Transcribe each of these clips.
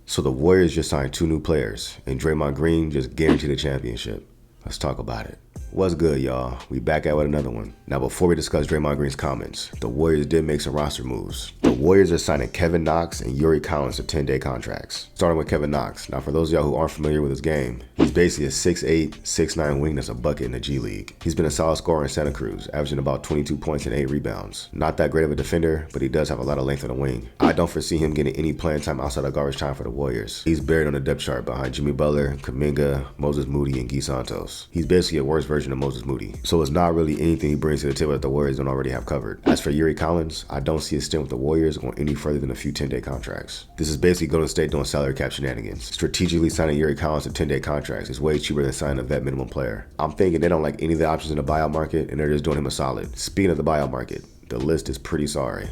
So the Warriors just signed 2 new players, and Draymond Green just guaranteed a championship. Let's talk about it. What's good, y'all? We back out with another one. Now, before we discuss Draymond Green's comments, the Warriors did make some roster moves. The Warriors are signing Kevin Knox and Yuri Collins to 10-day contracts. Starting with Kevin Knox. Now, for those of y'all who aren't familiar with his game, he's basically a 6'8", 6'9" wing that's a bucket in the G League. He's been a solid scorer in Santa Cruz, averaging about 22 points and 8 rebounds. Not that great of a defender, but he does have a lot of length on the wing. I don't foresee him getting any playing time outside of garbage time for the Warriors. He's buried on the depth chart behind Jimmy Butler, Kuminga, Moses Moody, and Guy Santos. He's basically a worse version of Moses Moody. So it's not really anything he brings to the table that the Warriors don't already have covered. As for Yuri Collins, I don't see his stint with the Warriors going any further than a few 10-day contracts. This is basically Golden State doing salary cap shenanigans. Strategically signing Yuri Collins to 10-day contracts is way cheaper than signing a vet minimum player. I'm thinking they don't like any of the options in the buyout market and they're just doing him a solid. Speaking of the buyout market, the list is pretty sorry.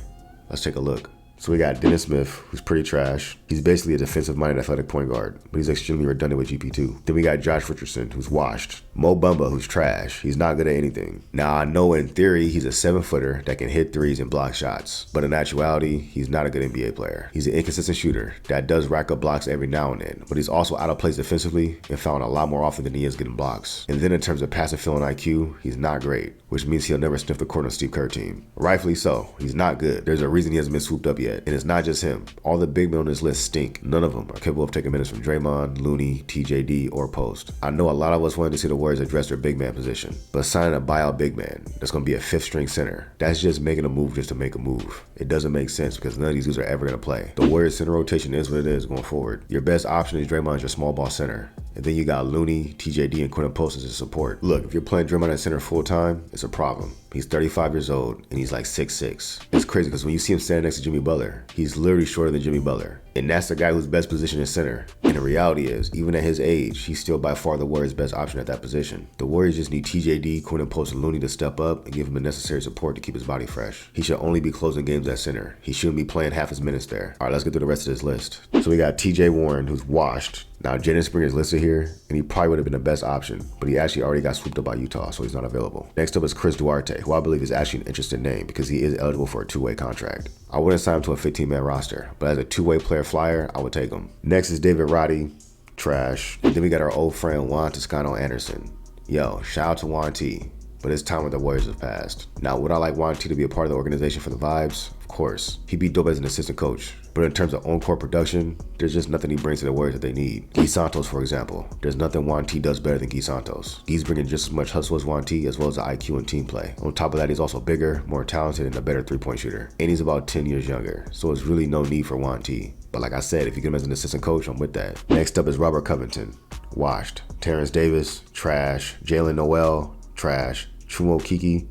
Let's take a look. So we got Dennis Smith, who's pretty trash. He's basically a defensive-minded athletic point guard, but he's extremely redundant with GP2. Then we got Josh Richardson, who's washed. Mo Bamba, who's trash. He's not good at anything. Now, I know in theory, he's a 7-footer that can hit threes and block shots, but in actuality, he's not a good NBA player. He's an inconsistent shooter that does rack up blocks every now and then, but he's also out of place defensively and found a lot more often than he is getting blocks. And then in terms of passive feeling IQ, he's not great, which means he'll never sniff the court on Steve Kerr team. Rightfully so. He's not good. There's a reason he hasn't been swooped up yet, and it's not just him. All the big men on this list stink. None of them are capable of taking minutes from Draymond, Looney, TJD, or Post. I know a lot of us wanted to see the Warriors address their big man position, but signing a buyout big man that's going to be a 5th-string center, that's just making a move just to make a move. It doesn't make sense because none of these dudes are ever going to play. The Warriors center rotation is what it is going forward. Your best option is Draymond, your small ball center. And then you got Looney, TJD, and Quentin Post as a support. Look, if you're playing Draymond at center full time, it's a problem. He's 35 years old and he's like 6'6". It's crazy because when you see him standing next to Jimmy Butler, he's literally shorter than Jimmy Butler. And that's the guy who's best positioned in center. And the reality is, even at his age, he's still by far the Warriors' best option at that position. The Warriors just need TJD, Quentin Post, and Looney to step up and give him the necessary support to keep his body fresh. He should only be closing games at center. He shouldn't be playing half his minutes there. All right, let's get through the rest of this list. So we got TJ Warren, who's washed. Now, Jaden Springer is listed here, and he probably would have been the best option, but he actually already got swooped up by Utah, so he's not available. Next up is Chris Duarte, who I believe is actually an interesting name because he is eligible for a 2-way contract. I wouldn't sign him to a 15-man roster, but as a 2-way player flyer, I would take him. Next is David Roddy, trash. And then we got our old friend Juan Toscano Anderson. Yo, shout out to Juan T, but his time with the Warriors has passed. Now, would I like Juan T to be a part of the organization for the vibes? Of course. He'd be dope as an assistant coach. But in terms of on-court production, there's just nothing he brings to the Warriors that they need. Guy Santos, for example. There's nothing Juan T does better than Guy Santos. He's bringing just as much hustle as Juan T, as well as the IQ and team play. On top of that, he's also bigger, more talented, and a better 3-point shooter. And he's about 10 years younger, so it's really no need for Juan T. But like I said, if you get him as an assistant coach, I'm with that. Next up is Robert Covington. Washed. Terrence Davis, trash. Jalen Noel, trash. Chuma Okeke,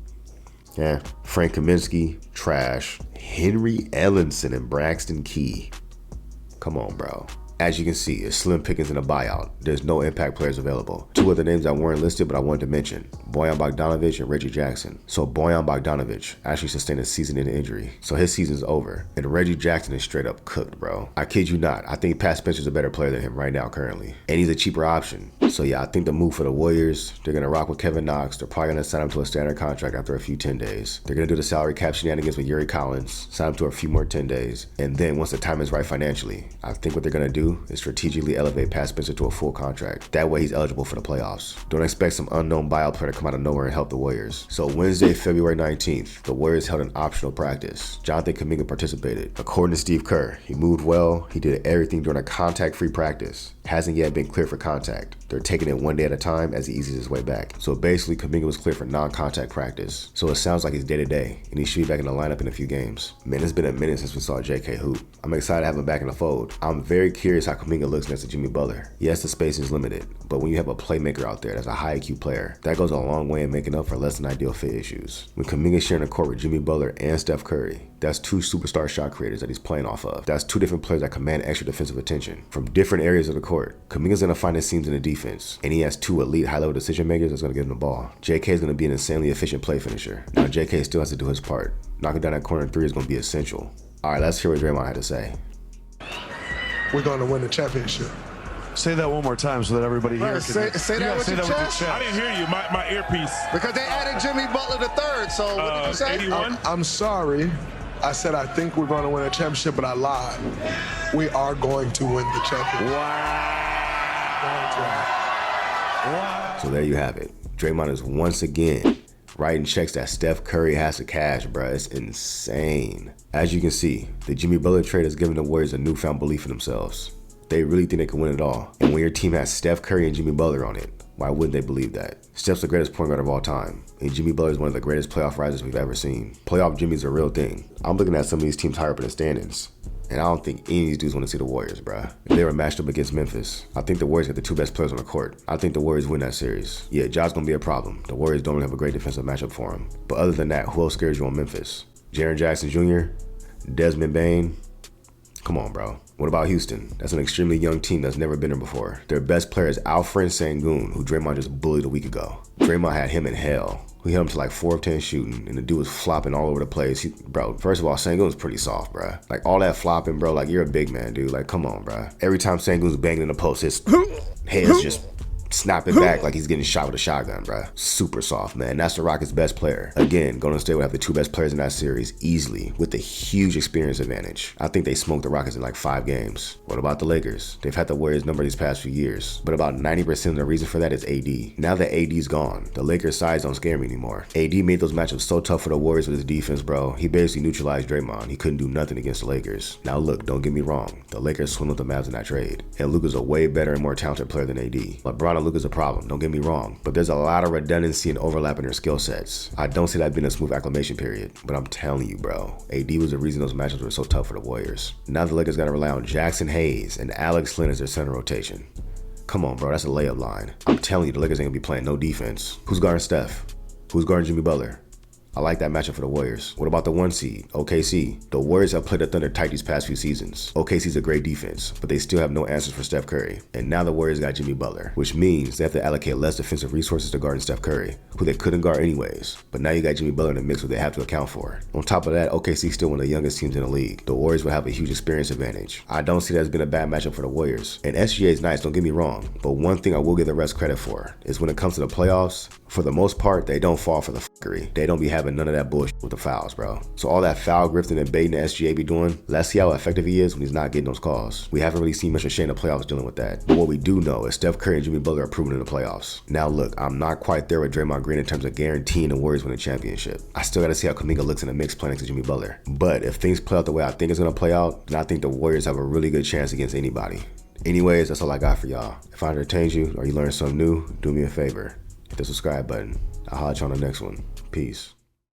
yeah. Frank Kaminsky, trash. Henry Ellenson and Braxton Key. Come on, bro. As you can see, it's slim pickings in a buyout. There's no impact players available. 2 other names that weren't listed, but I wanted to mention. Bojan Bogdanovic and Reggie Jackson. So Bojan Bogdanovic actually sustained a season-ending injury, so his season's over. And Reggie Jackson is straight up cooked, bro. I kid you not. I think Pat Spencer's a better player than him right now currently. And he's a cheaper option. So yeah, I think the move for the Warriors, they're going to rock with Kevin Knox. They're probably going to sign him to a standard contract after a few 10 days. They're going to do the salary cap shenanigans with Yuri Collins, sign him to a few more 10 days. And then once the time is right financially, I think what they're going to do is strategically elevate Pat Spencer to a full contract. That way he's eligible for the playoffs. Don't expect some unknown buyout player to come out of nowhere and help the Warriors. So Wednesday, February 19th, the Warriors held an optional practice. Jonathan Kuminga participated. According to Steve Kerr, he moved well. He did everything during a contact-free practice. Hasn't yet been cleared for contact. They're taking it one day at a time as he eases his way back. So basically, Kuminga was cleared for non-contact practice. So it sounds like he's day-to-day, and he should be back in the lineup in a few games. Man, it's been a minute since we saw JK hoop. I'm excited to have him back in the fold. I'm very curious how Kuminga looks next to Jimmy Butler. Yes, the space is limited, but when you have a playmaker out there that's a high IQ player, that goes a long way in making up for less than ideal fit issues. When Kuminga's sharing the court with Jimmy Butler and Steph Curry, that's 2 superstar shot creators that he's playing off of. That's 2 different players that command extra defensive attention from different areas of the court. Kuminga's going to find his seams in the defense, and he has 2 elite high-level decision makers that's going to give him the ball. JK is going to be an insanely efficient play finisher. Now JK still has to do his part. Knocking down that corner 3 is going to be essential. All right, let's hear what Draymond had to say. We're going to win the championship. Say that one more time so that everybody here can say that with your chest. I didn't hear you. My earpiece. Because they added Jimmy Butler the third. So what did you say? 81. I'm sorry I said I think we're going to win a championship, but I lied. We are going to win the championship. Wow. So there you have it. Draymond is once again writing checks that Steph Curry has to cash, bruh. It's insane. As you can see, the Jimmy Butler trade has given the Warriors a newfound belief in themselves. They really think they can win it all. And when your team has Steph Curry and Jimmy Butler on it, why wouldn't they believe that? Steph's the greatest point guard of all time, and Jimmy Butler is one of the greatest playoff risers we've ever seen. Playoff Jimmy's a real thing. I'm looking at some of these teams higher up in the standings, and I don't think any of these dudes want to see the Warriors, bruh. If they were matched up against Memphis, I think the Warriors got the two best players on the court. I think the Warriors win that series. Yeah, Ja's gonna be a problem. The Warriors don't really have a great defensive matchup for him. But other than that, who else scares you on Memphis? Jaren Jackson Jr., Desmond Bane? Come on, bro. What about Houston? That's an extremely young team that's never been there before. Their best player is Alfred Sengun, who Draymond just bullied a week ago. Draymond had him in hell. We held him to like 4 of 10 shooting, and the dude was flopping all over the place. Bro, first of all, Sengun's pretty soft, bro. Like, all that flopping, bro, like, you're a big man, dude. Like, come on, bro. Every time Sengun's banging in the post, his head's just snap it back like he's getting shot with a shotgun, bro. Super soft, man. That's the Rockets' best player. Again, Golden State would have the two best players in that series easily with a huge experience advantage. I think they smoked the Rockets in like 5 games. What about the Lakers? They've had the Warriors number these past few years, but about 90% of the reason for that is AD. Now that AD's gone, the Lakers' size don't scare me anymore. AD made those matchups so tough for the Warriors with his defense, bro. He basically neutralized Draymond. He couldn't do nothing against the Lakers. Now look, don't get me wrong. The Lakers swindled the Mavs in that trade, and Luka's a way better and more talented player than AD. LeBron and Luka's a problem. Don't get me wrong, but there's a lot of redundancy and overlap in their skill sets. I don't see that being a smooth acclimation period, but I'm telling you, bro, AD was the reason those matchups were so tough for the Warriors. Now the Lakers gotta rely on Jackson Hayes and Alex Len as their center rotation. Come on, bro, that's a layup line. I'm telling you, the Lakers ain't gonna be playing no defense. Who's guarding Steph? Who's guarding Jimmy Butler? I like that matchup for the Warriors. What about the 1 seed, OKC? The Warriors have played the Thunder tight these past few seasons. OKC's a great defense, but they still have no answers for Steph Curry. And now the Warriors got Jimmy Butler, which means they have to allocate less defensive resources to guarding Steph Curry, who they couldn't guard anyways. But now you got Jimmy Butler in the mix, who they have to account for. On top of that, OKC's still one of the youngest teams in the league. The Warriors will have a huge experience advantage. I don't see that as been a bad matchup for the Warriors. And SGA is nice, don't get me wrong, but one thing I will give the rest credit for is when it comes to the playoffs, for the most part, they don't fall for the fuckery. They don't be having none of that bullshit with the fouls, bro. So all that foul grifting and baiting the SGA be doing, let's see how effective he is when he's not getting those calls. We haven't really seen much of Shane in the playoffs dealing with that. But what we do know is Steph Curry and Jimmy Butler are proven in the playoffs. Now look, I'm not quite there with Draymond Green in terms of guaranteeing the Warriors win a championship. I still gotta see how Kuminga looks in the mix playing next to Jimmy Butler. But if things play out the way I think it's gonna play out, then I think the Warriors have a really good chance against anybody. Anyways, that's all I got for y'all. If I entertained you or you learned something new, do me a favor. Hit the subscribe button. I'll holler at you on the next one. Peace.